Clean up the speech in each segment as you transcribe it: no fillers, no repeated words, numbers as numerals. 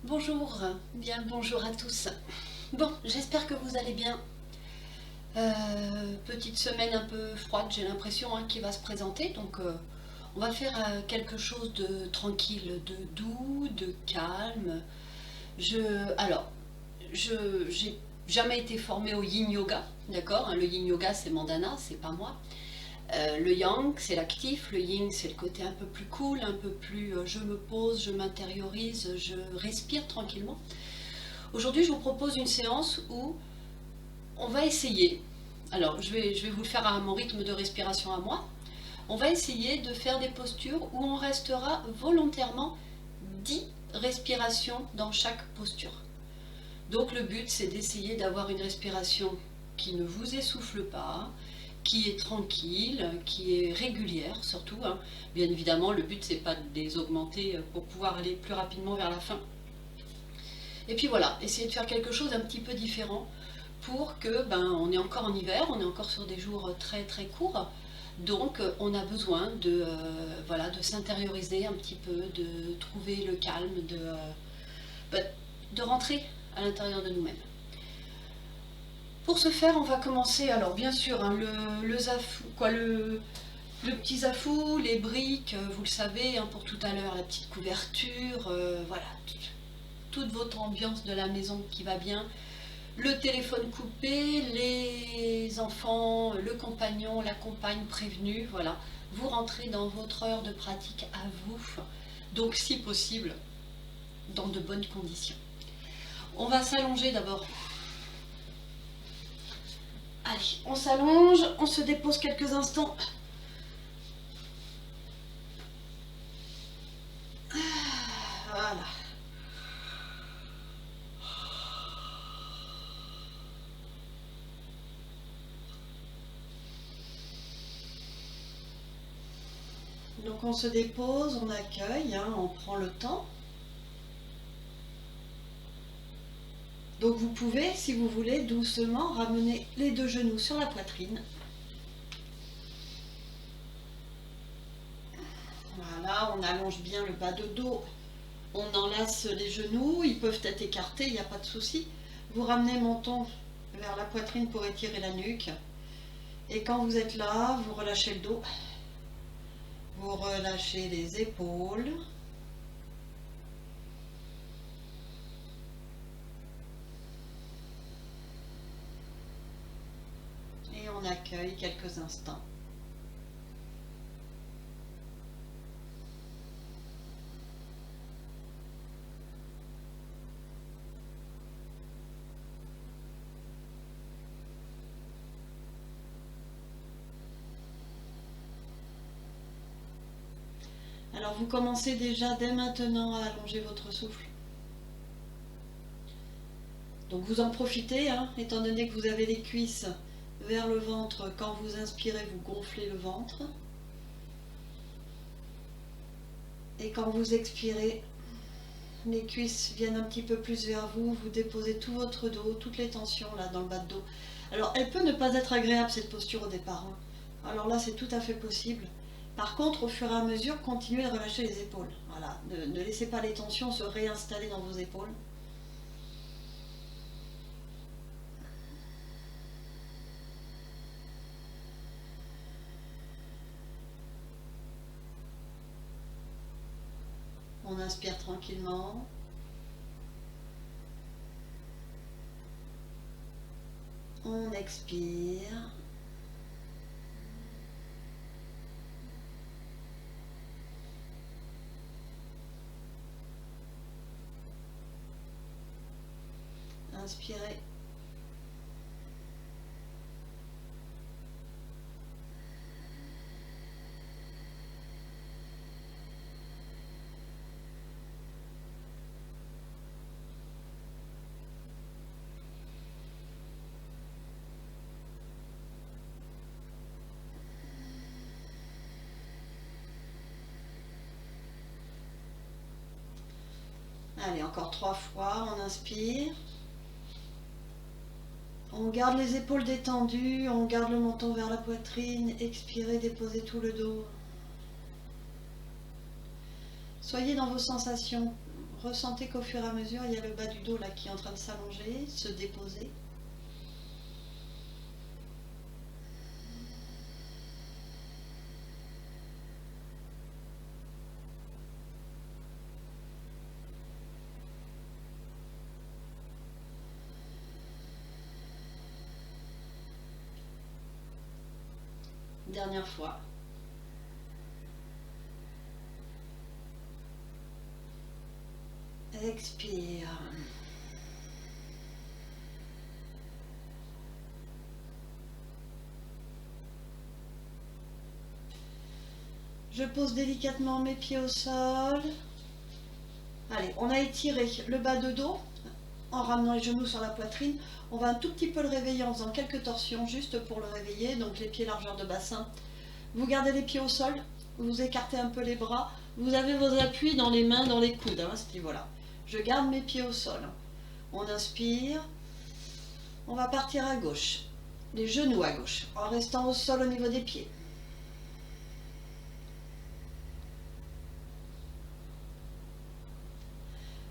Bonjour, bien le bonjour à tous. Bon, j'espère que vous allez bien. Petite semaine un peu froide, j'ai l'impression, qui va se présenter. Donc, on va faire quelque chose de tranquille, de doux, de calme. Je, alors, j'ai jamais été formée au Yin Yoga, d'accord, hein. Le Yin Yoga, c'est Mandana, c'est pas moi. Le Yang, c'est l'actif. Le Yin, c'est le côté un peu plus cool, un peu plus je me pose, je m'intériorise, je respire tranquillement. Aujourd'hui, je vous propose une séance où on va essayer, alors je vais vous le faire à mon rythme de respiration à moi, on va essayer de faire des postures où on restera volontairement 10 respirations dans chaque posture. Donc le but, c'est d'essayer d'avoir une respiration qui ne vous essouffle pas, qui est tranquille, qui est régulière surtout, hein. Bien évidemment, le but, c'est pas de les augmenter pour pouvoir aller plus rapidement vers la fin. Et puis voilà, essayer de faire quelque chose un petit peu différent pour que, on est encore en hiver, on est encore sur des jours très très courts, donc on a besoin de s'intérioriser un petit peu, de trouver le calme, bah, de rentrer à l'intérieur de nous-mêmes. Pour ce faire, on va commencer, alors bien sûr, hein, le zafou, le petit zafou, les briques, vous le savez, hein, pour tout à l'heure, la petite couverture, voilà, toute votre ambiance de la maison qui va bien. Le téléphone coupé, les enfants, le compagnon, la compagne prévenue, voilà. Vous rentrez dans votre heure de pratique à vous, donc si possible, dans de bonnes conditions. On va s'allonger d'abord. Allez, on s'allonge, on se dépose quelques instants. Voilà. Donc on se dépose, on accueille, hein, on prend le temps. Donc vous pouvez, si vous voulez, doucement ramener les deux genoux sur la poitrine. Voilà, on allonge bien le bas de dos. On enlace les genoux, ils peuvent être écartés, il n'y a pas de souci. Vous ramenez le menton vers la poitrine pour étirer la nuque. Et quand vous êtes là, vous relâchez le dos. Vous relâchez les épaules. Et on accueille quelques instants. Alors vous commencez déjà dès maintenant à allonger votre souffle. Donc vous en profitez, hein, étant donné que vous avez les cuisses vers le ventre. Quand vous inspirez, vous gonflez le ventre. Et quand vous expirez, les cuisses viennent un petit peu plus vers vous. Vous déposez tout votre dos, toutes les tensions là dans le bas de dos. Alors elle peut ne pas être agréable cette posture au départ, hein. Alors là c'est tout à fait possible. Par contre, au fur et à mesure, continuez de relâcher les épaules. Voilà, ne laissez pas les tensions se réinstaller dans vos épaules. On inspire tranquillement. On expire. Inspirez. Allez, encore 3 fois, on inspire. On garde les épaules détendues, on garde le menton vers la poitrine, expirez, déposez tout le dos. Soyez dans vos sensations, ressentez qu'au fur et à mesure, il y a le bas du dos là qui est en train de s'allonger, se déposer. Dernière fois. Expire. Je pose délicatement mes pieds au sol. Allez, on a étiré le bas de dos en ramenant les genoux sur la poitrine. On va un tout petit peu le réveiller en faisant quelques torsions juste pour le réveiller. Donc les pieds largeur de bassin. Vous gardez les pieds au sol, vous écartez un peu les bras. Vous avez vos appuis dans les mains, dans les coudes, à ce niveau-là. Je garde mes pieds au sol. On inspire. On va partir à gauche. Les genoux à gauche, en restant au sol au niveau des pieds.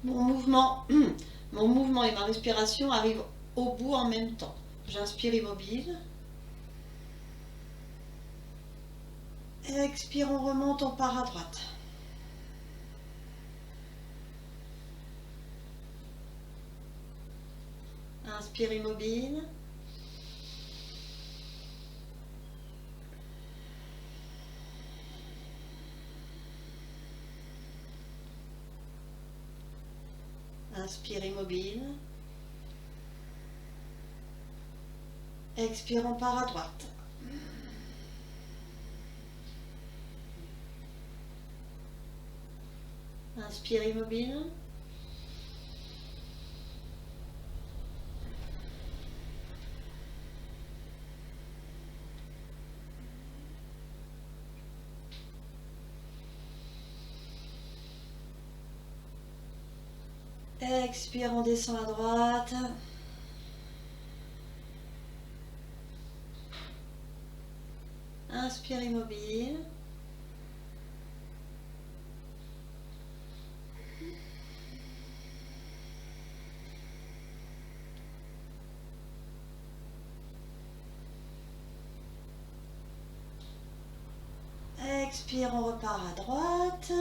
Mon mouvement et ma respiration arrivent au bout en même temps. J'inspire immobile. Expire, on remonte, on part à droite. Inspire immobile. Inspire immobile. Expire, on part à droite. Inspire immobile. Expire, on descend à droite. Inspire immobile. Expire, on repart à droite.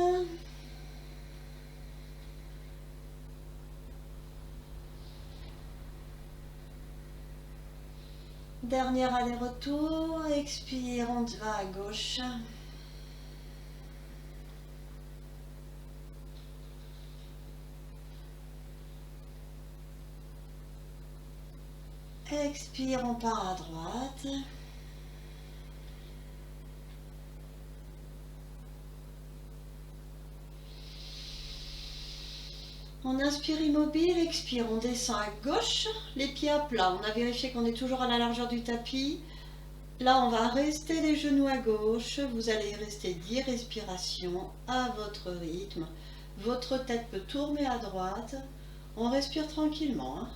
Dernier aller-retour. Expire, on va à gauche. Expire, on part à droite. On inspire immobile, expire, on descend à gauche, les pieds à plat. On a vérifié qu'on est toujours à la largeur du tapis. Là, on va rester les genoux à gauche. Vous allez rester 10 respirations à votre rythme. Votre tête peut tourner à droite. On respire tranquillement, hein.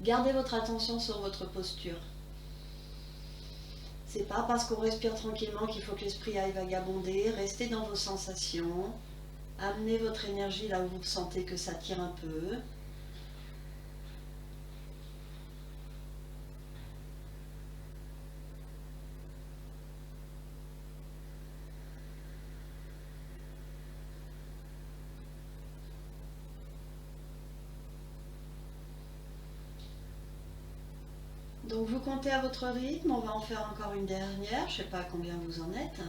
Gardez votre attention sur votre posture. C'est pas parce qu'on respire tranquillement qu'il faut que l'esprit aille vagabonder. Restez dans vos sensations. Amenez votre énergie là où vous sentez que ça tire un peu. Donc vous comptez à votre rythme, on va en faire encore une dernière, je ne sais pas combien vous en êtes.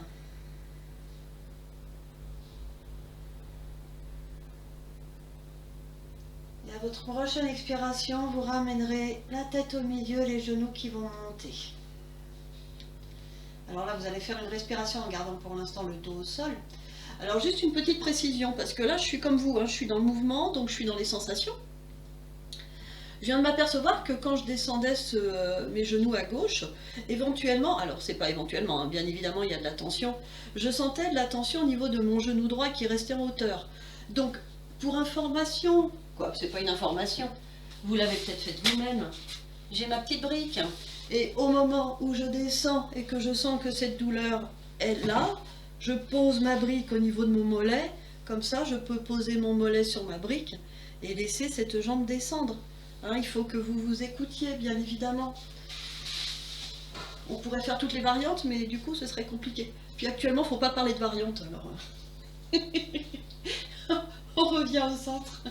Et À votre prochaine expiration, vous ramènerez la tête au milieu, les genoux qui vont monter. Alors là, vous allez faire une respiration en gardant pour l'instant le dos au sol. Alors juste une petite précision, parce que là, je suis comme vous, hein, je suis dans le mouvement, donc je suis dans les sensations. Je viens de m'apercevoir que quand je descendais mes genoux à gauche, éventuellement, alors c'est pas éventuellement, hein, bien évidemment il y a de la tension, je sentais de la tension au niveau de mon genou droit qui restait en hauteur. Donc, pour information, quoi, c'est pas une information, vous l'avez peut-être fait vous-même, j'ai ma petite brique, et au moment où je descends et que je sens que cette douleur est là, je pose ma brique au niveau de mon mollet, comme ça je peux poser mon mollet sur ma brique et laisser cette jambe descendre. Hein, il faut que vous vous écoutiez, bien évidemment. On pourrait faire toutes les variantes, mais du coup, ce serait compliqué. Puis actuellement, il ne faut pas parler de variantes, alors. On revient au centre.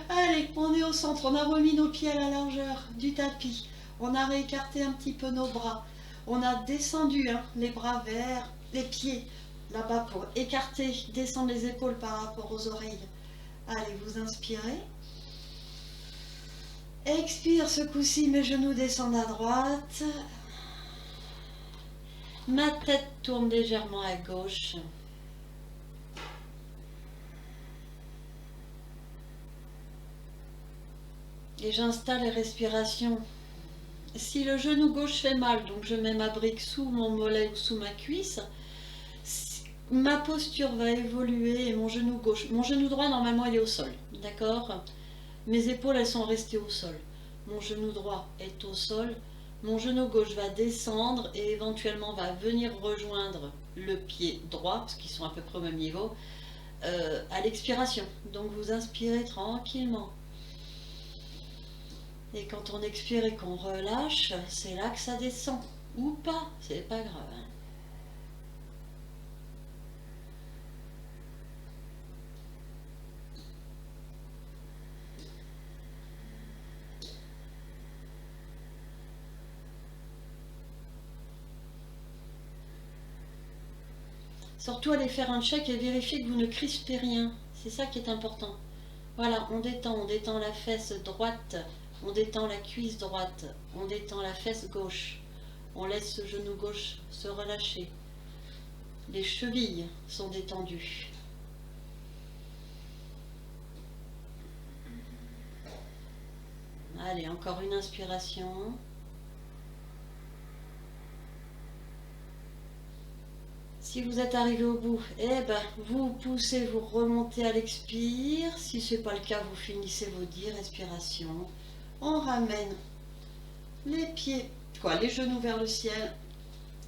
Allez, on est au centre. On a remis nos pieds à la largeur du tapis. On a réécarté un petit peu nos bras. On a descendu les bras vers les pieds, là-bas pour écarter, descendre les épaules par rapport aux oreilles. Allez, vous inspirez. Expire, ce coup-ci, mes genoux descendent à droite. Ma tête tourne légèrement à gauche. Et j'installe les respirations. Si le genou gauche fait mal, donc je mets ma brique sous mon mollet ou sous ma cuisse, ma posture va évoluer et mon genou gauche, mon genou droit normalement il est au sol, d'accord? Mes épaules elles sont restées au sol. Mon genou droit est au sol, mon genou gauche va descendre et éventuellement va venir rejoindre le pied droit, parce qu'ils sont à peu près au même niveau, à l'expiration. Donc vous inspirez tranquillement. Et quand on expire et qu'on relâche, c'est là que ça descend. Ou pas, c'est pas grave. Surtout allez faire un check et vérifier que vous ne crispez rien. C'est ça qui est important. Voilà, on détend la fesse droite, on détend la cuisse droite, on détend la fesse gauche. On laisse le genou gauche se relâcher. Les chevilles sont détendues. Allez, encore une inspiration. Si vous êtes arrivé au bout, eh ben, vous poussez, vous remontez à l'expire. Si ce n'est pas le cas, vous finissez vos 10 respirations. On ramène les pieds, les genoux vers le ciel.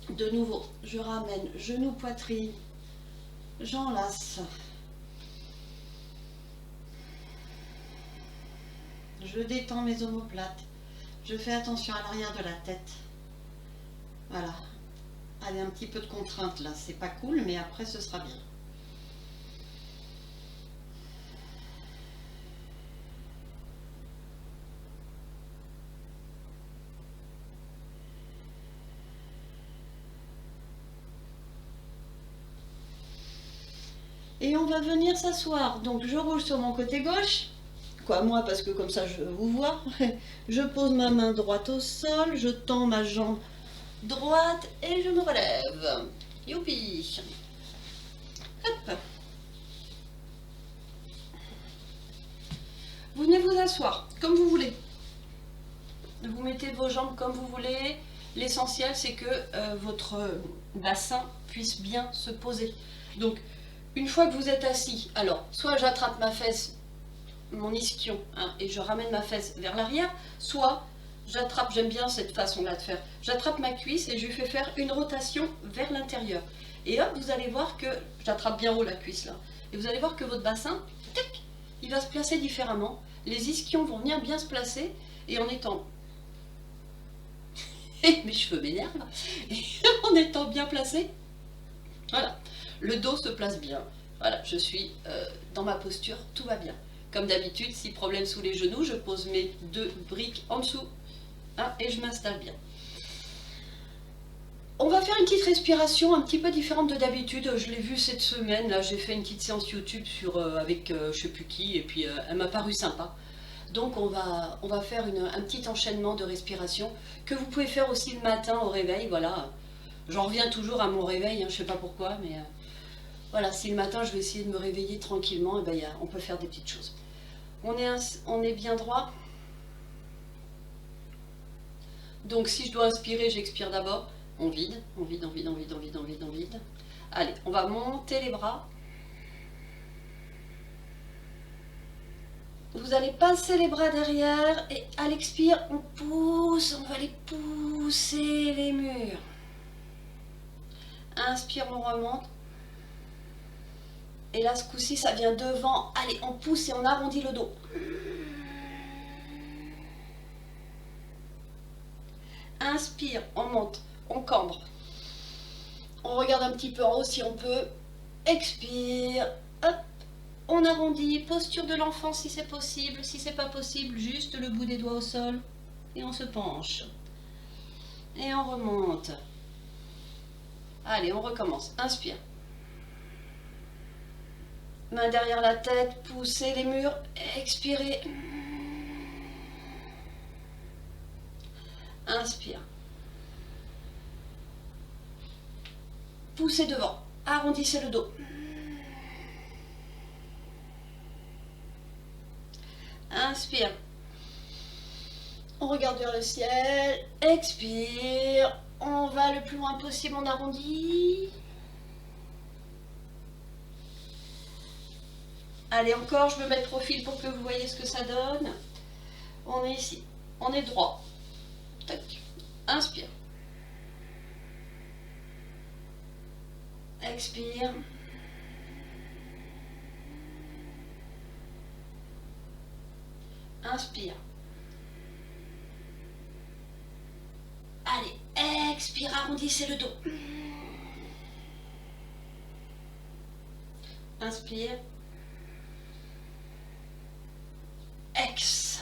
De nouveau, je ramène genoux, poitrine. J'enlace. Je détends mes omoplates. Je fais attention à l'arrière de la tête. Voilà. Allez, un petit peu de contrainte là, c'est pas cool, mais après ce sera bien. Et on va venir s'asseoir. Donc je roule sur mon côté gauche. Moi, parce que comme ça je vous vois. Je pose ma main droite au sol, je tends ma jambe droite et je me relève. Youpi! Hop! Vous venez vous asseoir comme vous voulez. Vous mettez vos jambes comme vous voulez. L'essentiel, c'est que votre bassin puisse bien se poser. Donc, une fois que vous êtes assis, alors, soit j'attrape ma fesse, mon ischion, et je ramène ma fesse vers l'arrière, soit j'attrape, j'aime bien cette façon-là de faire, j'attrape ma cuisse et je lui fais faire une rotation vers l'intérieur. Et hop, vous allez voir que, j'attrape bien haut la cuisse là, et vous allez voir que votre bassin, tac, il va se placer différemment. Les ischions vont venir bien se placer, et en étant... mes cheveux m'énervent, en étant bien placé, voilà, le dos se place bien. Voilà, je suis dans ma posture, tout va bien. Comme d'habitude, si problème sous les genoux, je pose mes 2 briques en dessous et je m'installe bien. On va faire une petite respiration un petit peu différente de d'habitude. Je l'ai vu cette semaine, là j'ai fait une petite séance YouTube avec je sais plus qui, et puis elle m'a paru sympa. Donc on va faire un petit enchaînement de respiration que vous pouvez faire aussi le matin au réveil. Voilà, j'en reviens toujours à mon réveil, hein, je sais pas pourquoi, mais voilà, si le matin je vais essayer de me réveiller tranquillement, et ben, on peut faire des petites choses. On est bien droit. Donc si je dois inspirer, j'expire d'abord. On vide, on vide, on vide, on vide, on vide, on vide, on vide. Allez, on va monter les bras. Vous allez passer les bras derrière et à l'expire, on pousse, on va aller pousser les murs. Inspire, on remonte. Et là, ce coup-ci, ça vient devant. Allez, on pousse et on arrondit le dos. Inspire, on monte, on cambre. On regarde un petit peu en haut si on peut. Expire, hop, on arrondit. Posture de l'enfant si c'est possible. Si c'est pas possible, juste le bout des doigts au sol. Et on se penche. Et on remonte. Allez, on recommence. Inspire. Main derrière la tête, poussez les murs, expirez. Inspire. Poussez devant, arrondissez le dos. Inspire. On regarde vers le ciel, expire. On va le plus loin possible, on arrondit. Allez, encore, je me mets de profil pour que vous voyez ce que ça donne. On est ici, on est droit. Tac. Inspire. Expire. Inspire. Allez, expire, arrondissez le dos. Inspire. Ex.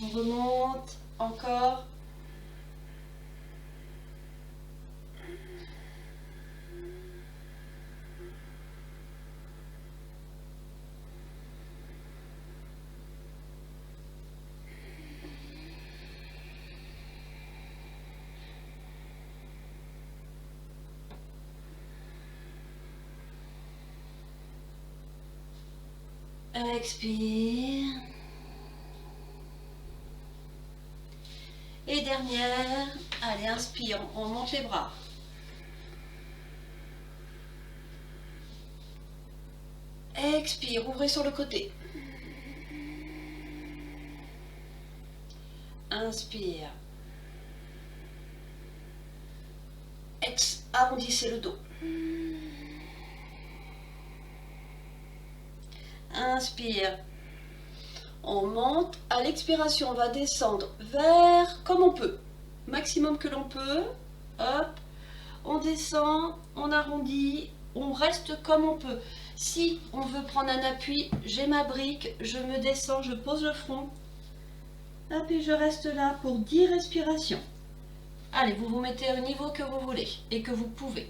On remonte, encore. Expire. Et dernière. Allez, inspire, on monte les bras. Expire, ouvrez sur le côté. Inspire. Ex, arrondissez le dos. Inspire. On monte. À l'expiration, on va descendre vers comme on peut. Maximum que l'on peut. Hop. On descend, on arrondit, on reste comme on peut. Si on veut prendre un appui, j'ai ma brique, je me descends, je pose le front. Hop, et je reste là pour 10 respirations. Allez, vous vous mettez au niveau que vous voulez et que vous pouvez.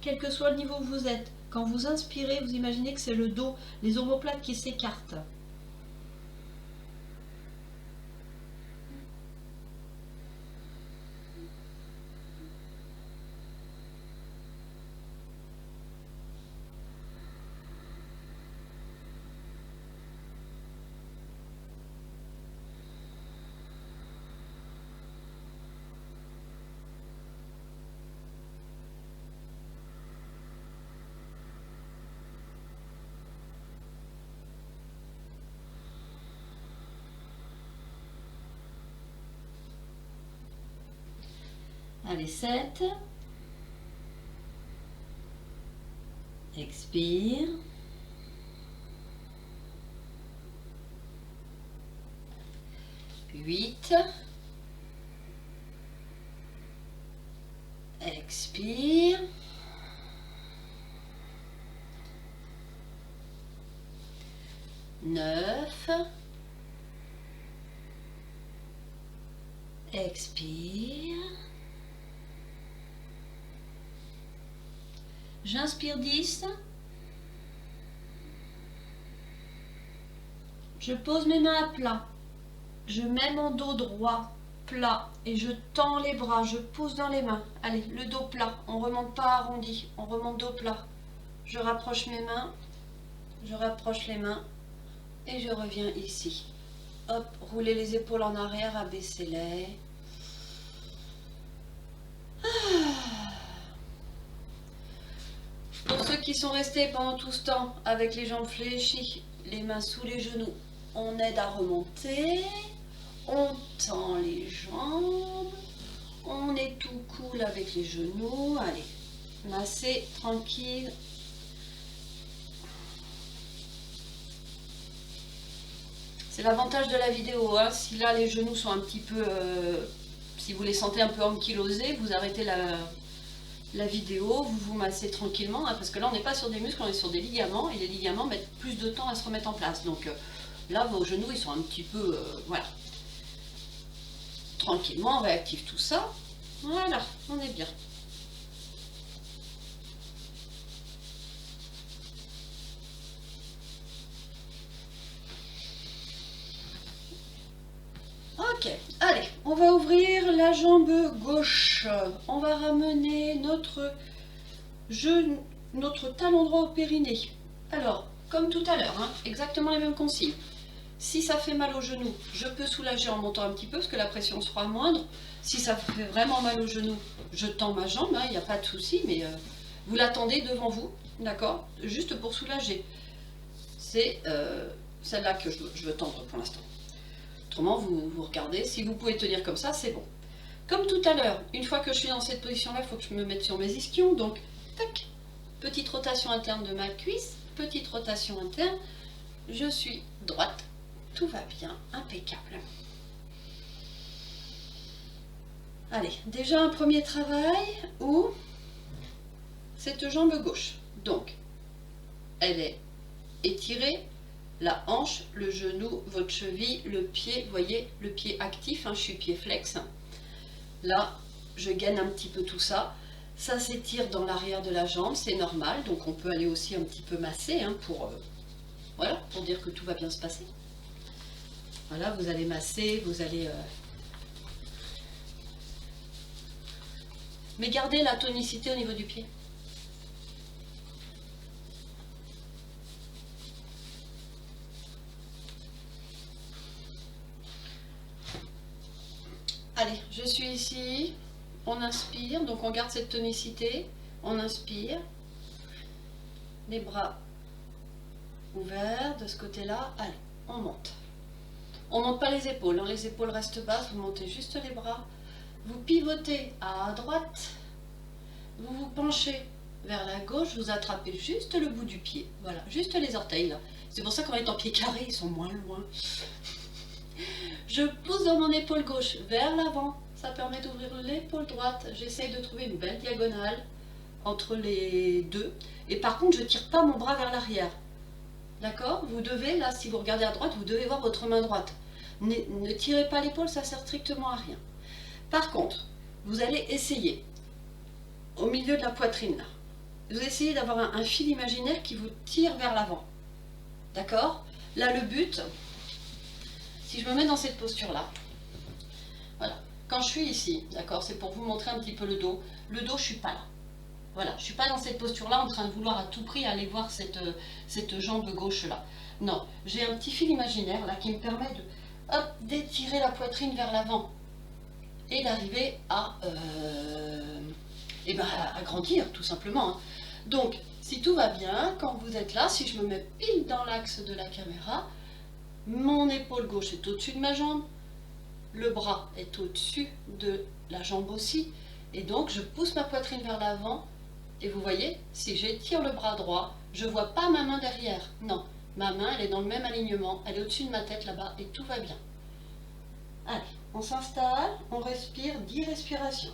Quel que soit le niveau où vous êtes, quand vous inspirez, vous imaginez que c'est le dos, les omoplates qui s'écartent. Allez, 7. Expire. Huit. Expire. 9. Expire. J'inspire 10. Je pose mes mains à plat. Je mets mon dos droit, plat, et je tends les bras, je pousse dans les mains. Allez, le dos plat, on ne remonte pas arrondi, on remonte dos plat. Je rapproche mes mains, je rapproche les mains, et je reviens ici. Hop, roulez les épaules en arrière, abaissez-les. Pour ceux qui sont restés pendant tout ce temps avec les jambes fléchies, les mains sous les genoux, on aide à remonter. On tend les jambes, on est tout cool avec les genoux, allez, massez, tranquille. C'est l'avantage de la vidéo, hein. Si là les genoux sont un petit peu, si vous les sentez un peu ankylosés, vous arrêtez la vidéo, vous vous massez tranquillement, hein, parce que là on n'est pas sur des muscles, on est sur des ligaments, et les ligaments mettent plus de temps à se remettre en place. Donc là vos genoux ils sont un petit peu, voilà. Tranquillement, on réactive tout ça. Voilà, on est bien. Ok, allez, on va ouvrir la jambe gauche. On va ramener notre talon droit au périnée. Alors, comme tout à l'heure, hein, exactement les mêmes consignes. Si ça fait mal au genou, je peux soulager en montant un petit peu parce que la pression sera moindre. Si ça fait vraiment mal au genou, je tends ma jambe, il n'y a pas de souci, mais vous l'attendez devant vous, d'accord? Juste pour soulager. C'est celle-là que je veux tendre pour l'instant. Autrement, vous regardez, si vous pouvez tenir comme ça, c'est bon. Comme tout à l'heure, une fois que je suis dans cette position-là, il faut que je me mette sur mes ischions, donc, tac, petite rotation interne de ma cuisse, petite rotation interne, je suis droite. Tout va bien, impeccable. Allez, déjà un premier travail où cette jambe gauche, donc, elle est étirée, la hanche, le genou, votre cheville, le pied, vous voyez, le pied actif, hein, je suis pied flex. Là, je gaine un petit peu tout ça. Ça s'étire dans l'arrière de la jambe, c'est normal, donc on peut aller aussi un petit peu masser hein, voilà, pour dire que tout va bien se passer. Voilà, vous allez masser, vous allez... Mais gardez la tonicité au niveau du pied. Allez, je suis ici. On inspire, donc on garde cette tonicité. On inspire. Les bras ouverts de ce côté-là. Allez, on monte. On ne monte pas les épaules, hein. Les épaules restent basses, vous montez juste les bras. Vous pivotez à droite, vous vous penchez vers la gauche, vous attrapez juste le bout du pied. Voilà, juste les orteils là. C'est pour ça qu'en étant pied carré, ils sont moins loin. Je pousse dans mon épaule gauche vers l'avant. Ça permet d'ouvrir l'épaule droite. J'essaye de trouver une belle diagonale entre les deux. Et par contre, je ne tire pas mon bras vers l'arrière. D'accord? Vous devez, là, si vous regardez à droite, vous devez voir votre main droite. Ne tirez pas l'épaule, ça sert strictement à rien. Par contre, vous allez essayer, au milieu de la poitrine, là, vous essayez d'avoir un fil imaginaire qui vous tire vers l'avant. D'accord? Là, le but, si je me mets dans cette posture-là, voilà, quand je suis ici, d'accord, c'est pour vous montrer un petit peu le dos. Le dos, je ne suis pas là. Voilà, je ne suis pas dans cette posture-là en train de vouloir à tout prix aller voir cette jambe gauche-là. Non, j'ai un petit fil imaginaire là qui me permet d'étirer la poitrine vers l'avant et d'arriver à grandir tout simplement. Hein. Donc, si tout va bien, quand vous êtes là, si je me mets pile dans l'axe de la caméra, mon épaule gauche est au-dessus de ma jambe, le bras est au-dessus de la jambe aussi, et donc je pousse ma poitrine vers l'avant Et vous voyez, si j'étire le bras droit, je ne vois pas ma main derrière. Non, ma main, elle est dans le même alignement, elle est au-dessus de ma tête là-bas et tout va bien. Allez, on s'installe, on respire 10 respirations.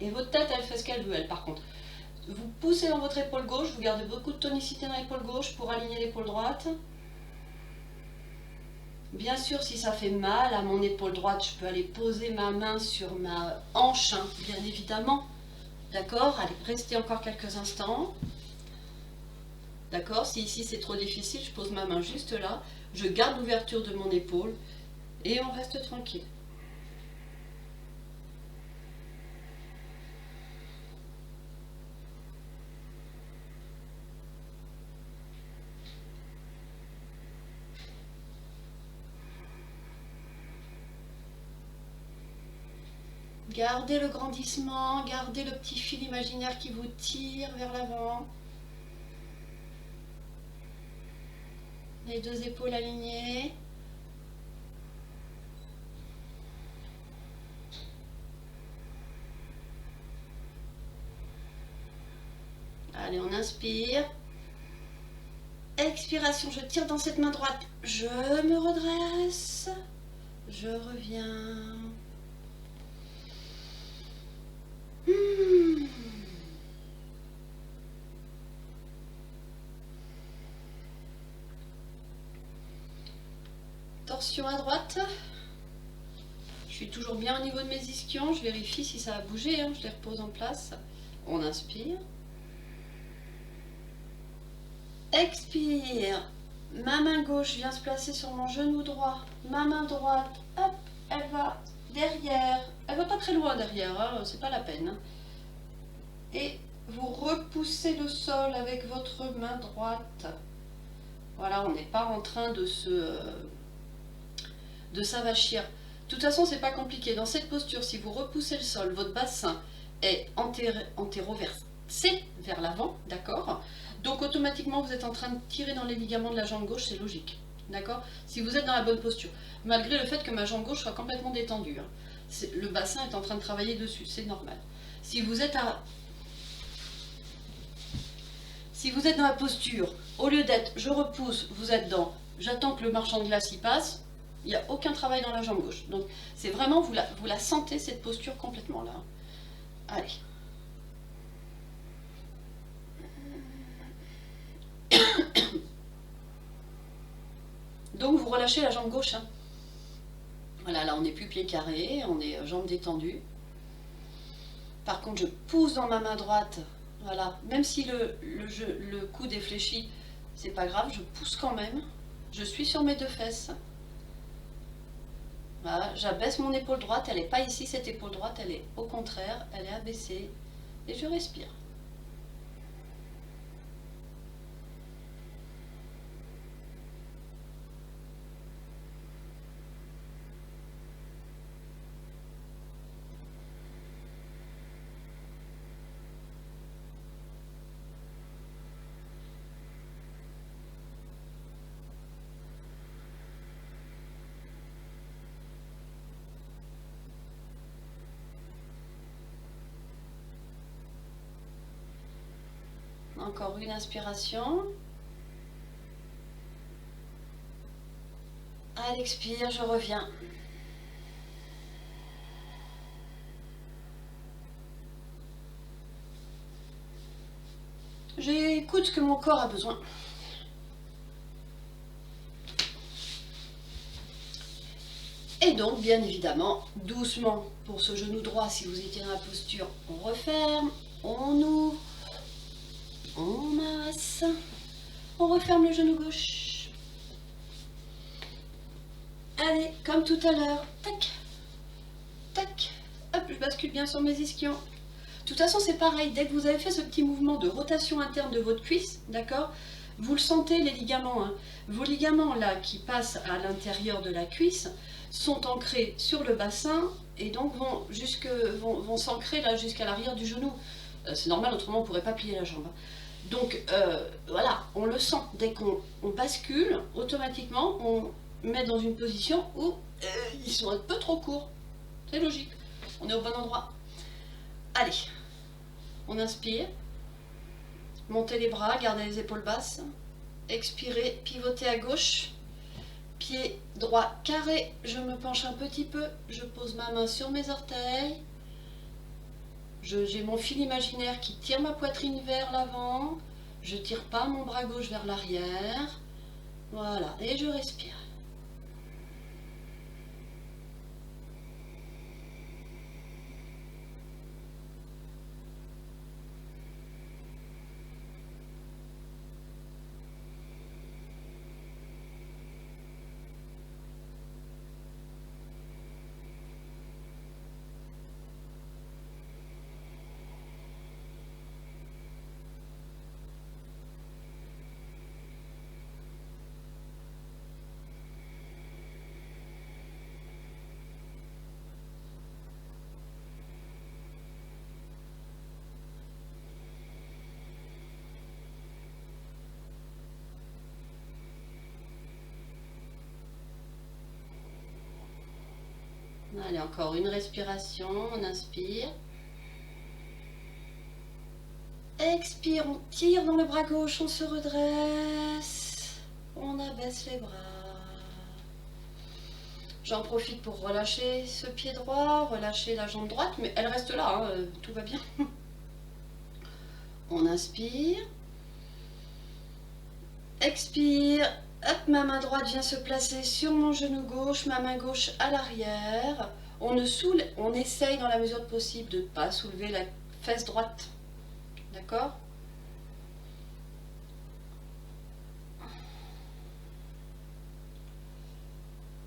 Et votre tête, elle fait ce qu'elle veut, elle, par contre. Vous poussez dans votre épaule gauche, vous gardez beaucoup de tonicité dans l'épaule gauche pour aligner l'épaule droite. Bien sûr, si ça fait mal à mon épaule droite, je peux aller poser ma main sur ma hanche, hein, bien évidemment. D'accord? Allez, restez encore quelques instants. D'accord? Si ici c'est trop difficile, je pose ma main juste là. Je garde l'ouverture de mon épaule et on reste tranquille. Gardez le grandissement, gardez le petit fil imaginaire qui vous tire vers l'avant. Les deux épaules alignées. Allez, on inspire. Expiration, je tire dans cette main droite. Je me redresse. Je reviens. Torsion à droite. Je suis toujours bien au niveau de mes ischions. Je vérifie si ça a bougé. Hein. Je les repose en place. On inspire. Expire. Ma main gauche vient se placer sur mon genou droit. Ma main droite, hop, elle va derrière. Elle va pas très loin derrière, hein, c'est pas la peine. Hein. Et vous repoussez le sol avec votre main droite. Voilà, on n'est pas en train de s'avachir. De toute façon, c'est pas compliqué. Dans cette posture, si vous repoussez le sol, votre bassin est antéroversé vers l'avant, d'accord? Donc automatiquement, vous êtes en train de tirer dans les ligaments de la jambe gauche, c'est logique, d'accord? Si vous êtes dans la bonne posture, malgré le fait que ma jambe gauche soit complètement détendue, hein. Le bassin est en train de travailler dessus, c'est normal. Si vous êtes dans la posture, au lieu d'être je repousse, vous êtes dans j'attends que le marchand de glace y passe, il n'y a aucun travail dans la jambe gauche. Donc c'est vraiment, vous la sentez cette posture complètement là. Allez. Donc vous relâchez la jambe gauche. Hein. Voilà, là on n'est plus pied carré, on est jambes détendues. Par contre, je pousse dans ma main droite. Voilà, même si le coude est fléchi, c'est pas grave, je pousse quand même. Je suis sur mes deux fesses. Voilà, j'abaisse mon épaule droite, elle n'est pas ici cette épaule droite, elle est au contraire, elle est abaissée. Et je respire. Encore une inspiration. À l'expire, je reviens. J'écoute ce que mon corps a besoin. Et donc, bien évidemment, doucement, pour ce genou droit, si vous étiez dans la posture, on referme, on ouvre, on masse, on referme le genou gauche. Allez, comme tout à l'heure, tac, tac, hop, je bascule bien sur mes ischions. De toute façon, c'est pareil, dès que vous avez fait ce petit mouvement de rotation interne de votre cuisse, d'accord, vous le sentez, les ligaments, hein. Vos ligaments là qui passent à l'intérieur de la cuisse sont ancrés sur le bassin et donc vont s'ancrer là jusqu'à l'arrière du genou. C'est normal, autrement on ne pourrait pas plier la jambe. Donc voilà, on le sent, dès qu'on bascule, automatiquement mettre dans une position où ils sont un peu trop courts. C'est logique. On est au bon endroit. Allez, on inspire. Montez les bras, gardez les épaules basses. Expirez, pivotez à gauche. Pied droit carré, je me penche un petit peu. Je pose ma main sur mes orteils. J'ai mon fil imaginaire qui tire ma poitrine vers l'avant. Je tire pas mon bras gauche vers l'arrière. Voilà, et je respire. Allez, encore une respiration, on inspire. Expire, on tire dans le bras gauche, on se redresse. On abaisse les bras. J'en profite pour relâcher ce pied droit, relâcher la jambe droite, mais elle reste là, hein, tout va bien. On inspire. Expire. Hop, ma main droite vient se placer sur mon genou gauche, ma main gauche à l'arrière. On essaye dans la mesure du possible de ne pas soulever la fesse droite. D'accord ?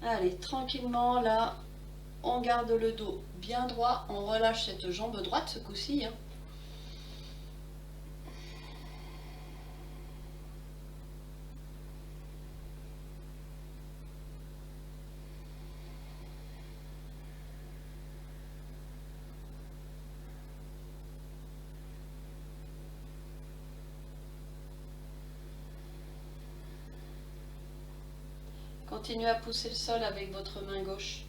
Allez, tranquillement, là, on garde le dos bien droit, on relâche cette jambe droite ce coup-ci. Hein. Continuez à pousser le sol avec votre main gauche.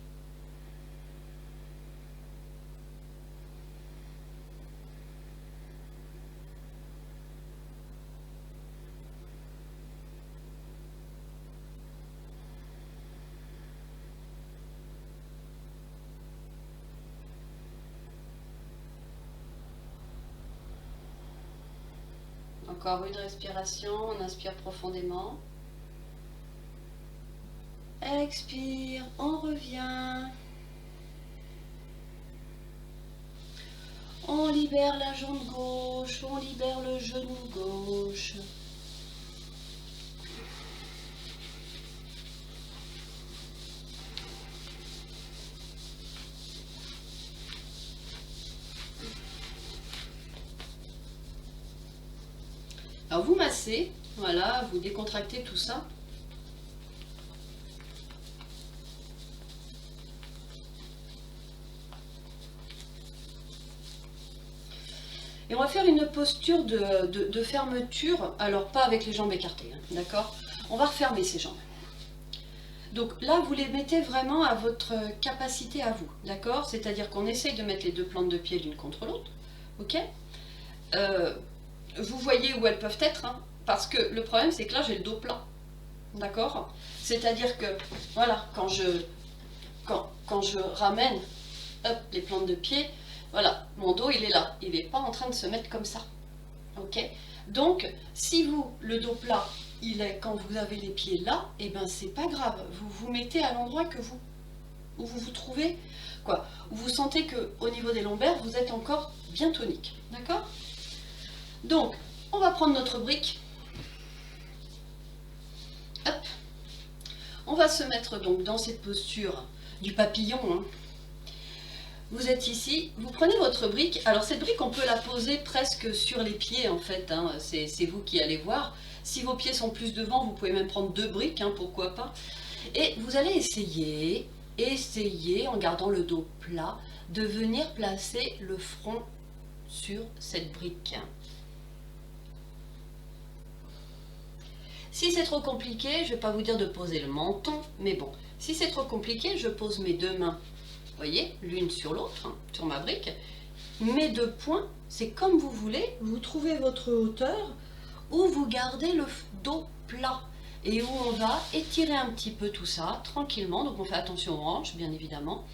Encore une respiration, on inspire profondément. Expire, on revient. On libère la jambe gauche, on libère le genou gauche. Alors vous massez, voilà, vous décontractez tout ça. Et on va faire une posture de fermeture, alors pas avec les jambes écartées, hein, d'accord? On va refermer ces jambes. Donc là, vous les mettez vraiment à votre capacité à vous, d'accord? C'est-à-dire qu'on essaye de mettre les deux plantes de pied l'une contre l'autre, ok? Vous voyez où elles peuvent être, hein, parce que le problème, c'est que là, j'ai le dos plat, d'accord? C'est-à-dire que, voilà, quand je ramène hop, les plantes de pied, voilà, mon dos, il est là. Il n'est pas en train de se mettre comme ça. Ok? Donc, si vous, le dos plat, il est quand vous avez les pieds là, et ben c'est pas grave. Vous vous mettez à l'endroit où vous vous trouvez, quoi. Où vous sentez que au niveau des lombaires, vous êtes encore bien tonique. D'accord? Donc, on va prendre notre brique. Hop. On va se mettre donc dans cette posture du papillon, hein. Vous êtes ici, vous prenez votre brique. Alors cette brique, on peut la poser presque sur les pieds en fait, hein. C'est vous qui allez voir. Si vos pieds sont plus devant, vous pouvez même prendre deux briques, hein, pourquoi pas. Et vous allez essayer, en gardant le dos plat, de venir placer le front sur cette brique. Si c'est trop compliqué, je ne vais pas vous dire de poser le menton, mais bon, si c'est trop compliqué, je pose mes deux mains, vous voyez, l'une sur l'autre, hein, sur ma brique. Mes deux poings, c'est comme vous voulez, vous trouvez votre hauteur, ou vous gardez le dos plat, et où on va étirer un petit peu tout ça, tranquillement, donc on fait attention aux hanches, bien évidemment.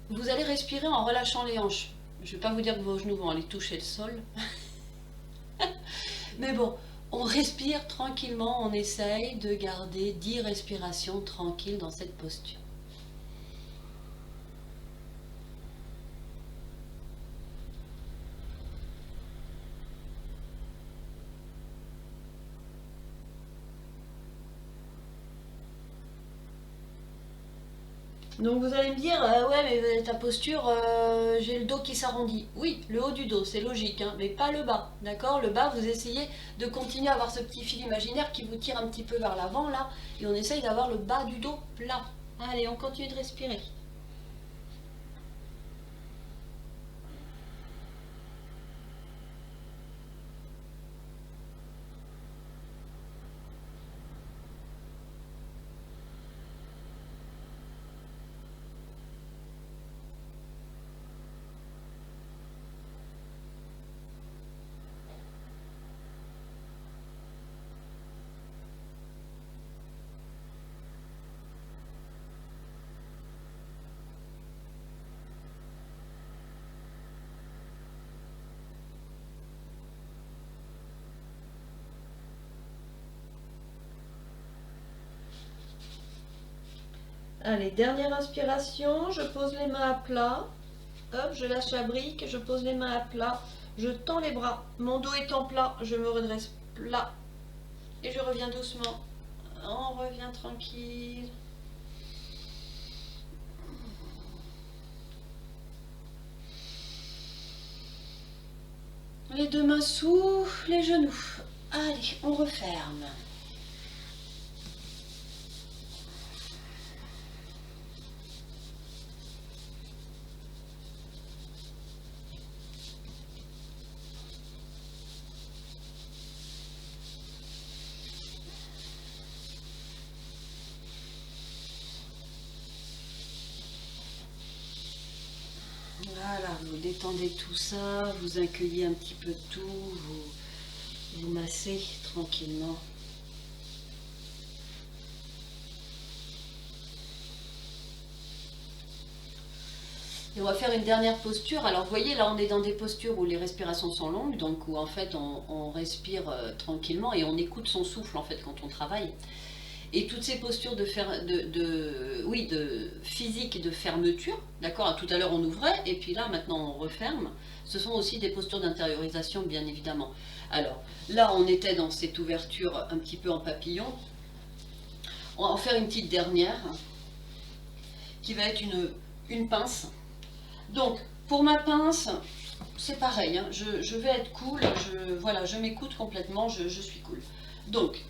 Vous allez respirer en relâchant les hanches. Je ne vais pas vous dire que vos genoux vont aller toucher le sol, mais bon, on respire tranquillement, on essaye de garder 10 respirations tranquilles dans cette posture. Donc vous allez me dire, ouais mais ta posture, j'ai le dos qui s'arrondit. Oui, le haut du dos, c'est logique, hein, mais pas le bas, d'accord? Le bas, vous essayez de continuer à avoir ce petit fil imaginaire qui vous tire un petit peu vers l'avant là, et on essaye d'avoir le bas du dos plat. Allez, on continue de respirer. Allez, dernière inspiration, je pose les mains à plat. Hop, je lâche la brique, je pose les mains à plat. Je tends les bras, mon dos étant plat, je me redresse plat. Et je reviens doucement. On revient tranquille. Les deux mains sous les genoux. Allez, on referme. Voilà, vous détendez tout ça, vous accueillez un petit peu tout, vous massez tranquillement. Et on va faire une dernière posture. Alors vous voyez, là on est dans des postures où les respirations sont longues, donc où en fait on respire tranquillement et on écoute son souffle en fait quand on travaille. Et toutes ces postures de physique et de fermeture, d'accord, tout à l'heure on ouvrait et puis là maintenant on referme, ce sont aussi des postures d'intériorisation bien évidemment. Alors là on était dans cette ouverture un petit peu en papillon, on va en faire une petite dernière qui va être une pince. Donc pour ma pince, c'est pareil, hein, je vais être cool, voilà, je m'écoute complètement, je suis cool. Donc,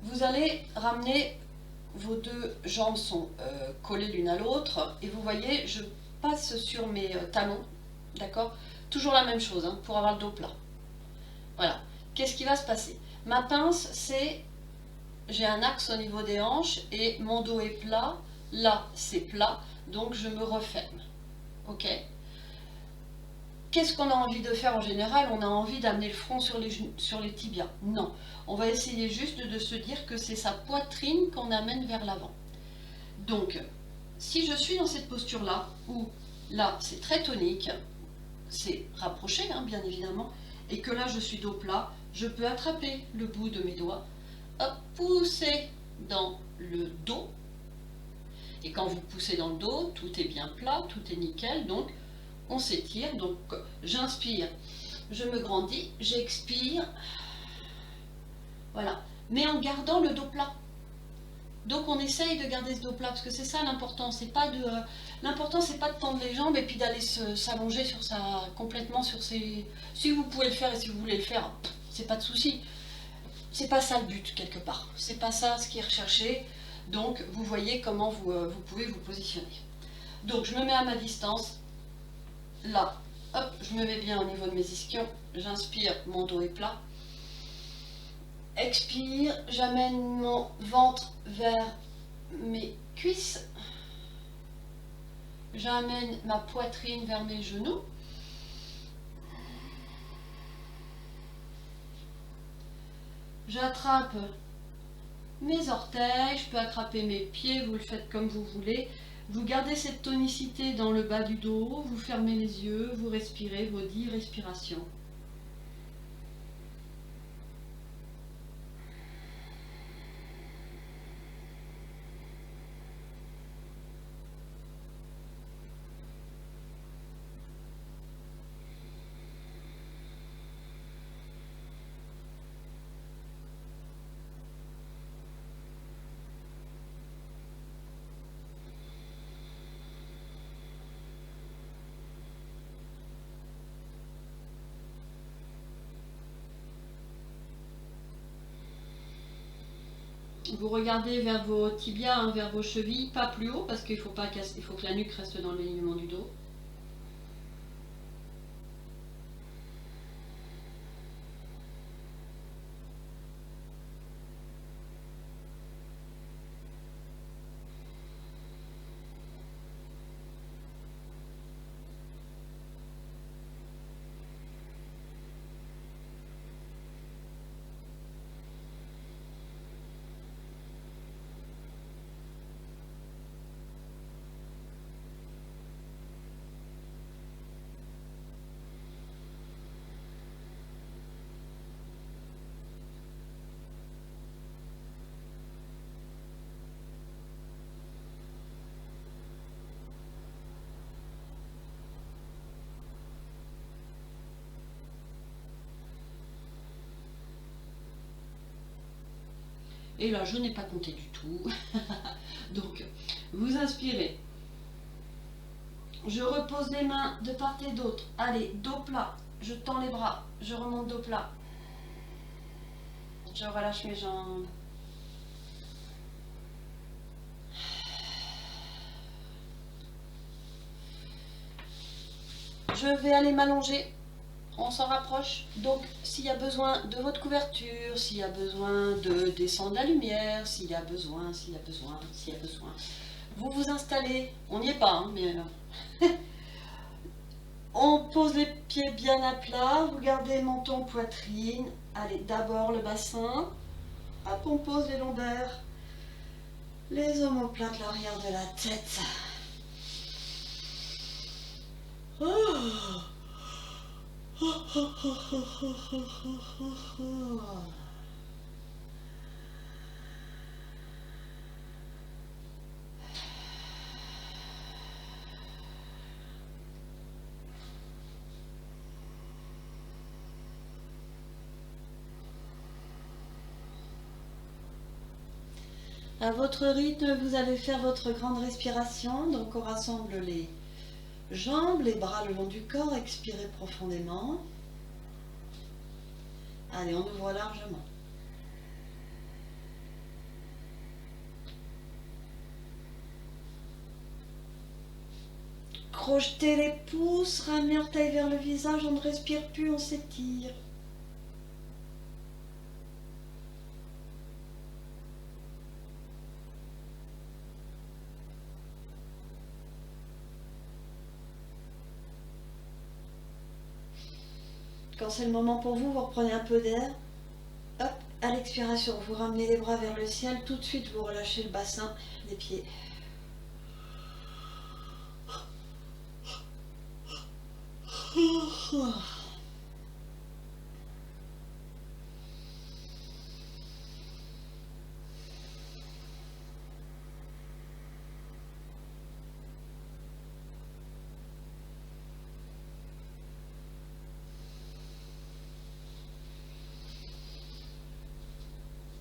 vous allez ramener, vos deux jambes sont collées l'une à l'autre, et vous voyez, je passe sur mes talons, d'accord? Toujours la même chose, hein, pour avoir le dos plat. Voilà. Qu'est-ce qui va se passer? Ma pince, c'est, j'ai un axe au niveau des hanches, et mon dos est plat, là c'est plat, donc je me referme. Ok? Qu'est-ce qu'on a envie de faire en général? On a envie d'amener le front sur les tibias. Non, on va essayer juste de se dire que c'est sa poitrine qu'on amène vers l'avant. Donc, si je suis dans cette posture-là, où là c'est très tonique, c'est rapproché hein, bien évidemment, et que là je suis dos plat, je peux attraper le bout de mes doigts, hop, pousser dans le dos, et quand vous poussez dans le dos, tout est bien plat, tout est nickel, donc on s'étire, donc j'inspire, je me grandis, j'expire, voilà, mais en gardant le dos plat. Donc on essaye de garder ce dos plat, parce que c'est ça l'important, l'important c'est pas de tendre les jambes et puis d'aller s'allonger sur complètement sur ses... Si vous pouvez le faire et si vous voulez le faire, c'est pas de souci. C'est pas ça le but quelque part, c'est pas ça ce qui est recherché, donc vous voyez comment vous pouvez vous positionner. Donc je me mets à ma distance, là, hop, je me mets bien au niveau de mes ischions, j'inspire, mon dos est plat, Expire, j'amène mon ventre vers mes cuisses. J'amène ma poitrine vers mes genoux. J'attrape mes orteils, je peux attraper mes pieds, vous le faites comme vous voulez. Vous gardez cette tonicité dans le bas du dos, vous fermez les yeux, vous respirez vos 10 respirations. Vous regardez vers vos tibias, hein, vers vos chevilles, pas plus haut parce qu'il faut pas casser, il faut que la nuque reste dans l'alignement du dos. Et là, je n'ai pas compté du tout. Donc, vous inspirez. Je repose les mains de part et d'autre. Allez, dos plat. Je tends les bras. Je remonte dos plat. Je relâche mes jambes. Je vais aller m'allonger. On s'en rapproche. Donc, s'il y a besoin de votre couverture, s'il y a besoin de descendre la lumière, s'il y a besoin, vous vous installez. On n'y est pas, hein, mais on pose les pieds bien à plat. Vous gardez menton, poitrine. Allez, d'abord le bassin. Hop, on pose les lombaires, les omoplates, l'arrière de la tête. À votre rythme, vous allez faire votre grande respiration. Donc on rassemble les jambes, les bras le long du corps, expirez profondément. Allez, on ouvre largement. Crochetez les pouces, ramenez l'orteil vers le visage, on ne respire plus, on s'étire. Quand c'est le moment pour vous, vous reprenez un peu d'air. Hop, à l'expiration, vous ramenez les bras vers le ciel. Tout de suite, vous relâchez le bassin des pieds.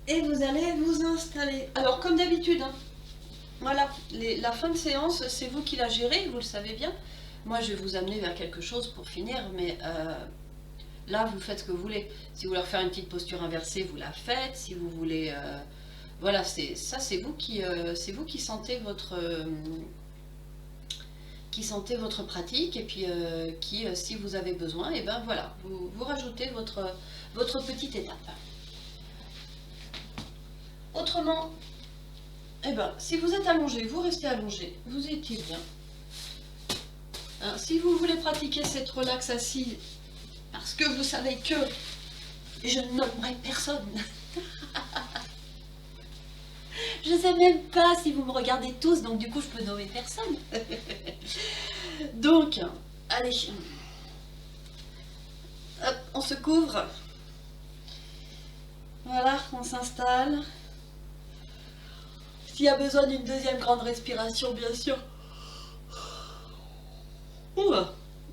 Et vous allez vous installer. Alors, comme d'habitude, hein, voilà, la fin de séance, c'est vous qui la gérez, vous le savez bien. Moi, je vais vous amener vers quelque chose pour finir, mais là, vous faites ce que vous voulez. Si vous voulez refaire une petite posture inversée, vous la faites. Si vous voulez... voilà, c'est vous qui sentez votre pratique, et puis si vous avez besoin, et ben voilà, vous rajoutez votre petite étape. autrement, eh ben, si vous êtes allongé, vous restez allongé, vous étiez bien. Hein, si vous voulez pratiquer cette relax assise, parce que vous savez que je ne nommerai personne. Je ne sais même pas si vous me regardez tous, donc du coup je peux nommer personne. Donc, allez. Hop, on se couvre. Voilà, on s'installe. S'il y a besoin d'une deuxième grande respiration, bien sûr.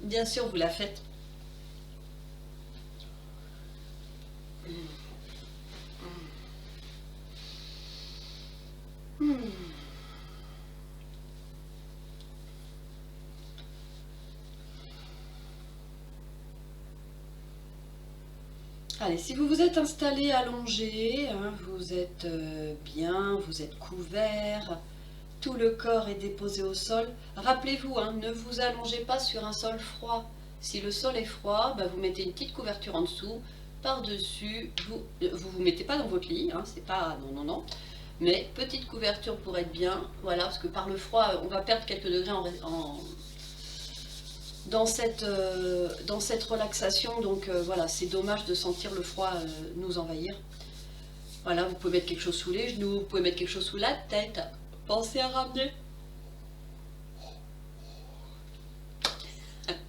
Bien sûr, vous la faites. Allez, si vous vous êtes installé allongé, hein, vous êtes bien, vous êtes couvert, tout le corps est déposé au sol. Rappelez-vous, hein, ne vous allongez pas sur un sol froid. Si le sol est froid, bah, vous mettez une petite couverture en dessous, par-dessus, vous mettez pas dans votre lit, hein, c'est pas, non, non, non. Mais petite couverture pour être bien, voilà, parce que par le froid, on va perdre quelques degrés dans cette relaxation, donc voilà, c'est dommage de sentir le froid nous envahir. Voilà, vous pouvez mettre quelque chose sous les genoux, vous pouvez mettre quelque chose sous la tête. Pensez à ramener.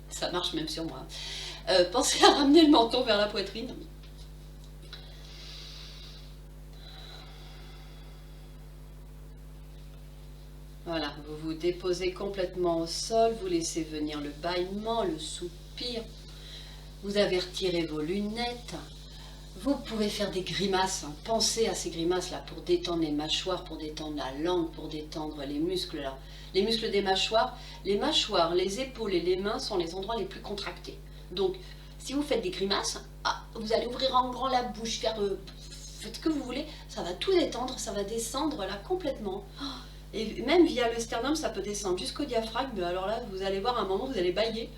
Ça marche même sur moi. Pensez à ramener le menton vers la poitrine. Voilà, vous vous déposez complètement au sol, vous laissez venir le bâillement, le soupir. Vous avez retiré vos lunettes. Vous pouvez faire des grimaces. Pensez à ces grimaces-là pour détendre les mâchoires, pour détendre la langue, pour détendre les muscles là. Les muscles des mâchoires. Les mâchoires, les épaules et les mains sont les endroits les plus contractés. Donc, si vous faites des grimaces, vous allez ouvrir en grand la bouche, faites ce que vous voulez. Ça va tout détendre, ça va descendre là complètement. Et même via le sternum, ça peut descendre jusqu'au diaphragme. Alors là, vous allez voir à un moment, vous allez bâiller.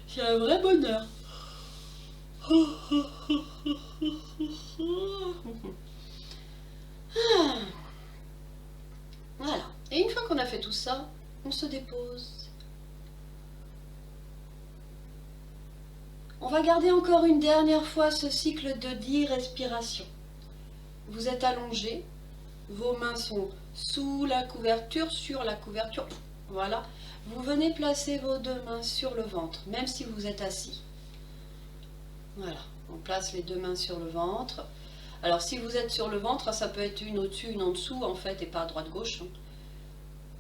C'est un vrai bonheur. Voilà. Et une fois qu'on a fait tout ça, on se dépose. On va garder encore une dernière fois ce cycle de 10 respirations. Vous êtes allongé, vos mains sont sous la couverture, sur la couverture. Voilà. Vous venez placer vos deux mains sur le ventre, même si vous êtes assis. Voilà. On place les deux mains sur le ventre. Alors si vous êtes sur le ventre, ça peut être une au-dessus, une en dessous en fait, et pas à droite-gauche.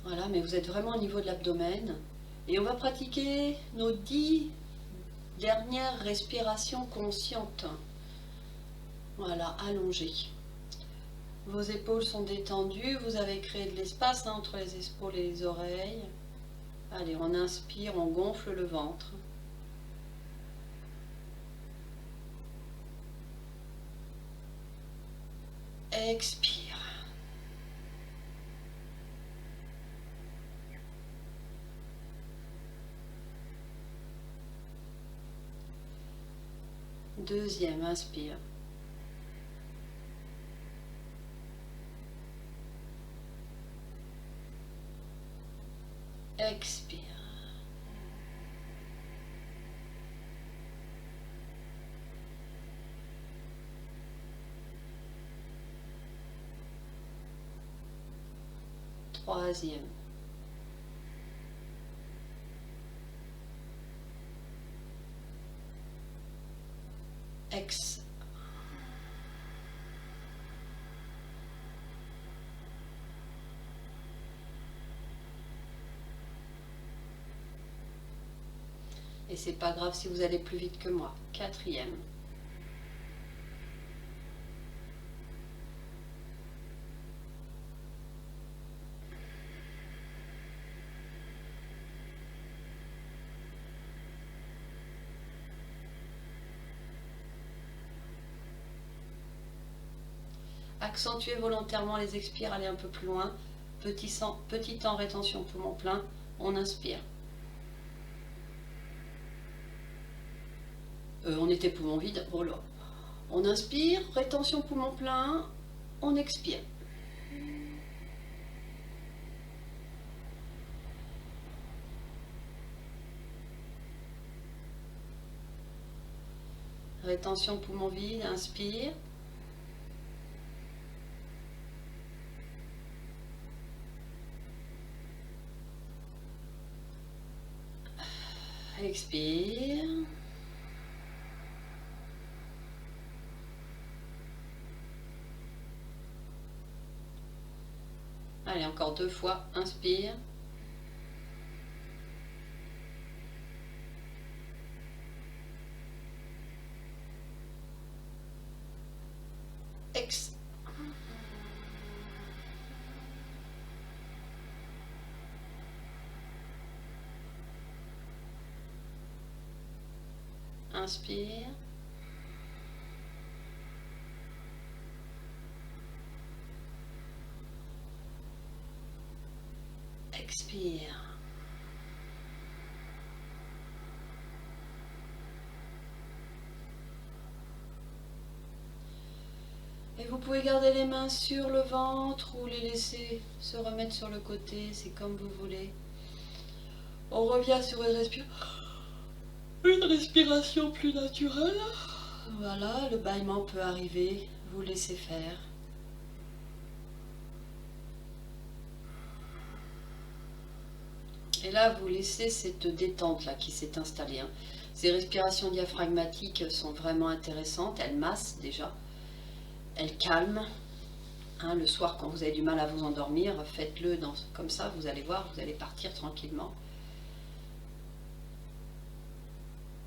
Voilà, mais vous êtes vraiment au niveau de l'abdomen. Et on va pratiquer nos 10 dernières respirations conscientes. Voilà, allongé. Vos épaules sont détendues, vous avez créé de l'espace entre les épaules et les oreilles. Allez, on inspire, on gonfle le ventre. Expire. Deuxième, inspire. Expire. Troisième. Ex. Et c'est pas grave si vous allez plus vite que moi. Quatrième. Accentuez volontairement les expires, allez un peu plus loin. Petit temps rétention, poumon plein. On inspire. On était poumon vide. Oh là. On inspire, rétention poumon plein. On expire. Rétention poumon vide, inspire. Expire. Allez, encore 2 fois, inspire. Ex. Inspire. Expire. Et vous pouvez garder les mains sur le ventre ou les laisser se remettre sur le côté, c'est comme vous voulez. On revient sur une respiration plus naturelle. Voilà, le bâillement peut arriver, vous laissez faire. Et là, vous laissez cette détente là qui s'est installée. Ces respirations diaphragmatiques sont vraiment intéressantes, elles massent déjà. Elle calme. Le soir, quand vous avez du mal à vous endormir, faites-le comme ça, vous allez voir, vous allez partir tranquillement.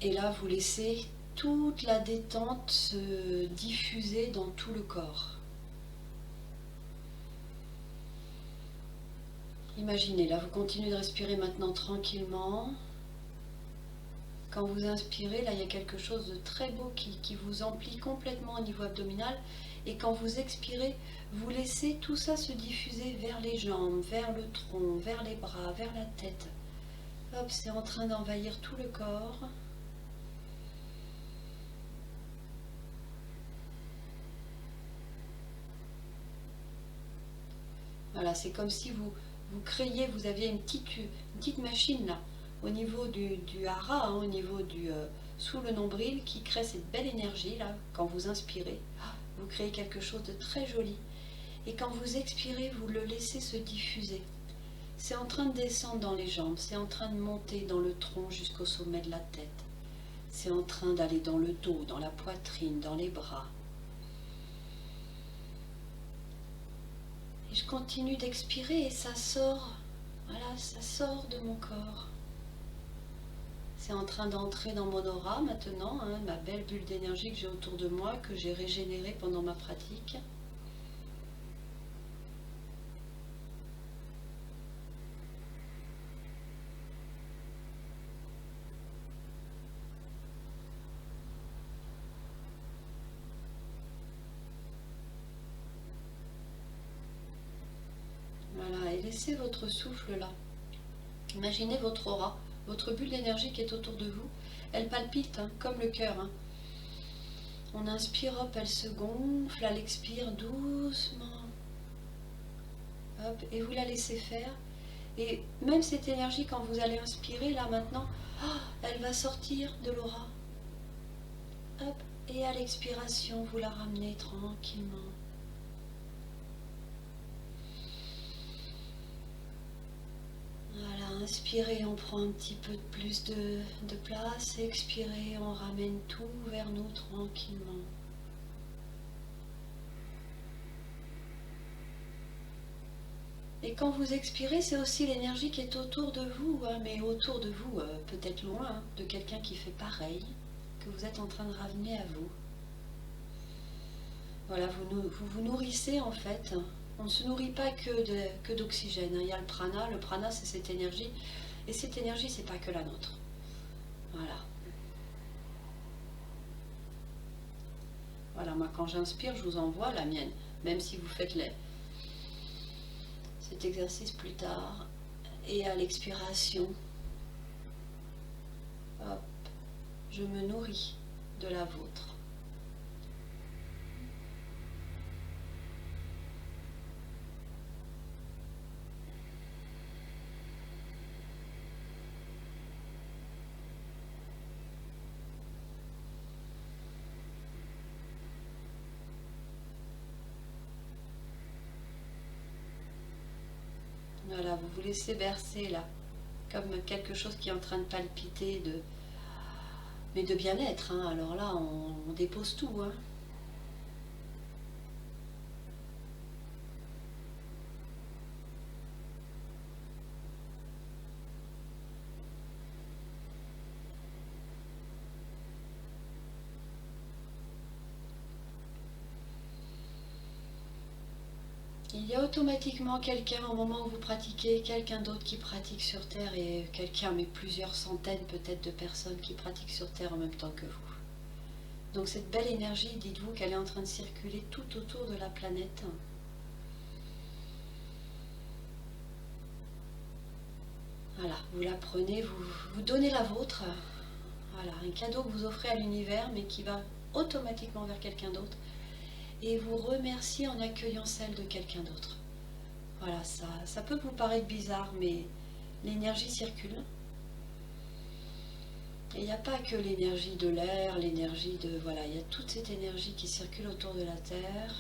Et là, vous laissez toute la détente se diffuser dans tout le corps. Imaginez, là, vous continuez de respirer maintenant tranquillement. Quand vous inspirez, là, il y a quelque chose de très beau qui vous emplit complètement au niveau abdominal. Et quand vous expirez, vous laissez tout ça se diffuser vers les jambes, vers le tronc, vers les bras, vers la tête. Hop, c'est en train d'envahir tout le corps. Voilà, c'est comme si vous créiez, vous aviez une petite machine là, au niveau du hara, au niveau sous le nombril, qui crée cette belle énergie là, quand vous inspirez. Vous créez quelque chose de très joli. Et quand vous expirez, vous le laissez se diffuser. C'est en train de descendre dans les jambes, c'est en train de monter dans le tronc jusqu'au sommet de la tête. C'est en train d'aller dans le dos, dans la poitrine, dans les bras. Et je continue d'expirer et ça sort. Voilà, ça sort de mon corps. C'est en train d'entrer dans mon aura maintenant, ma belle bulle d'énergie que j'ai autour de moi, que j'ai régénérée pendant ma pratique. Voilà, et laissez votre souffle là. Imaginez votre aura, votre bulle d'énergie qui est autour de vous. Elle palpite comme le cœur. On inspire, hop, elle se gonfle, elle expire doucement. Hop, et vous la laissez faire. Et même cette énergie, quand vous allez inspirer, là maintenant, elle va sortir de l'aura. Hop, et à l'expiration, vous la ramenez tranquillement. Voilà, inspirez, on prend un petit peu plus de place. Expirez, on ramène tout vers nous tranquillement. Et quand vous expirez, c'est aussi l'énergie qui est autour de vous, mais autour de vous, peut-être loin, de quelqu'un qui fait pareil, que vous êtes en train de ramener à vous. Voilà, vous nourrissez en fait. On ne se nourrit pas que d'oxygène. Il y a le prana c'est cette énergie, et cette énergie, c'est pas que la nôtre. Voilà. Voilà, moi quand j'inspire, je vous envoie la mienne, même si vous faites cet exercice plus tard. Et à l'expiration, hop, je me nourris de la vôtre. 。Voilà, vous vous laissez bercer là, comme quelque chose qui est en train de palpiter, mais de bien-être. Hein. Alors là, on dépose tout. Hein. Il y a automatiquement quelqu'un, au moment où vous pratiquez, quelqu'un d'autre qui pratique sur Terre, et quelqu'un, mais plusieurs centaines peut-être de personnes qui pratiquent sur Terre en même temps que vous. Donc cette belle énergie, dites-vous qu'elle est en train de circuler tout autour de la planète. Voilà, vous la prenez, vous donnez la vôtre. Voilà, un cadeau que vous offrez à l'univers, mais qui va automatiquement vers quelqu'un d'autre. Et vous remerciez en accueillant celle de quelqu'un d'autre. Voilà, ça peut vous paraître bizarre, mais l'énergie circule. Et il n'y a pas que l'énergie de l'air, l'énergie de... Voilà, il y a toute cette énergie qui circule autour de la Terre.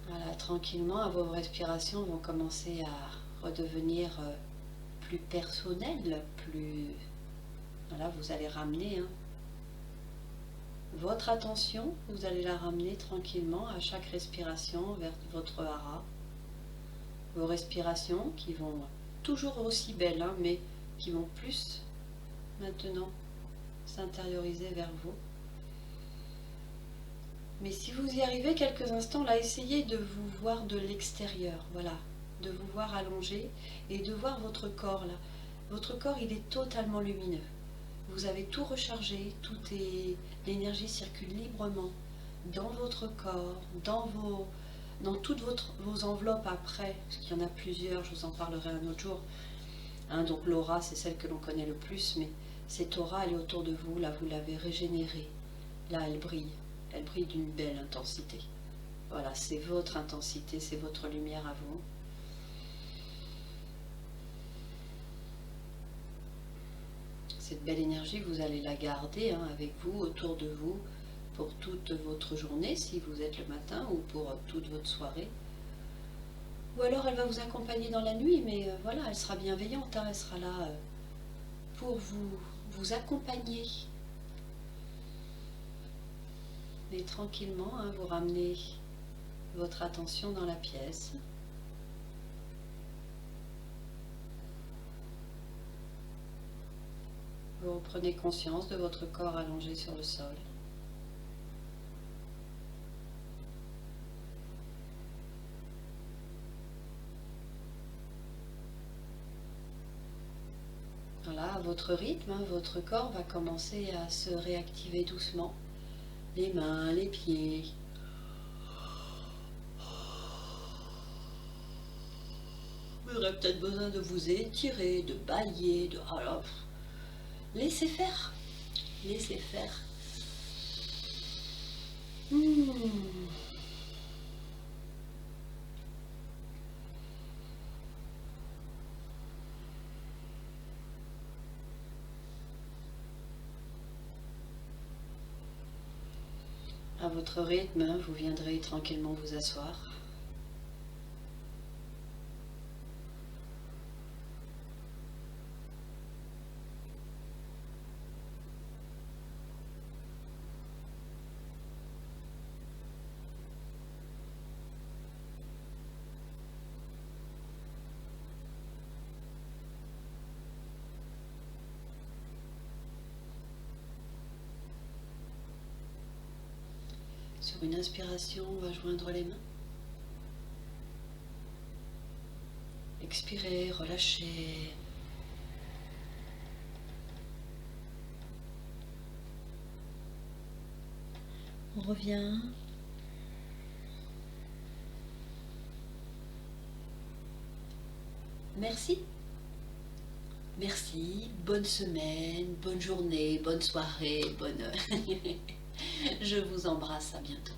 Voilà, tranquillement, vos respirations vont commencer à redevenir plus personnelles, plus... Voilà, vous allez ramener votre attention, vous allez la ramener tranquillement à chaque respiration vers votre hara. Vos respirations qui vont toujours aussi belles, hein, mais qui vont plus maintenant s'intérioriser vers vous. Mais si vous y arrivez quelques instants, là, essayez de vous voir de l'extérieur, voilà, de vous voir allongé et de voir votre corps là. Votre corps, il est totalement lumineux. Vous avez tout rechargé, l'énergie circule librement dans votre corps, dans toutes vos enveloppes après, parce qu'il y en a plusieurs, je vous en parlerai un autre jour. Hein, donc l'aura, c'est celle que l'on connaît le plus, mais cette aura, elle est autour de vous, là, vous l'avez régénérée. Là, elle brille d'une belle intensité. Voilà, c'est votre intensité, c'est votre lumière à vous. Cette belle énergie, vous allez la garder avec vous, autour de vous, pour toute votre journée, si vous êtes le matin, ou pour toute votre soirée. Ou alors elle va vous accompagner dans la nuit, mais voilà, elle sera bienveillante, elle sera là pour vous accompagner. Et tranquillement, vous ramenez votre attention dans la pièce. Vous reprenez conscience de votre corps allongé sur le sol. Voilà, à votre rythme, votre corps va commencer à se réactiver doucement. Les mains, les pieds. Vous aurez peut-être besoin de vous étirer, de balayer, de... Alors, laissez faire. Laissez faire. À votre rythme, vous viendrez tranquillement vous asseoir. Sur une inspiration, on va joindre les mains. Expirez, relâchez. On revient. Merci. Merci. Bonne semaine, bonne journée, bonne soirée, bonne... Je vous embrasse, à bientôt.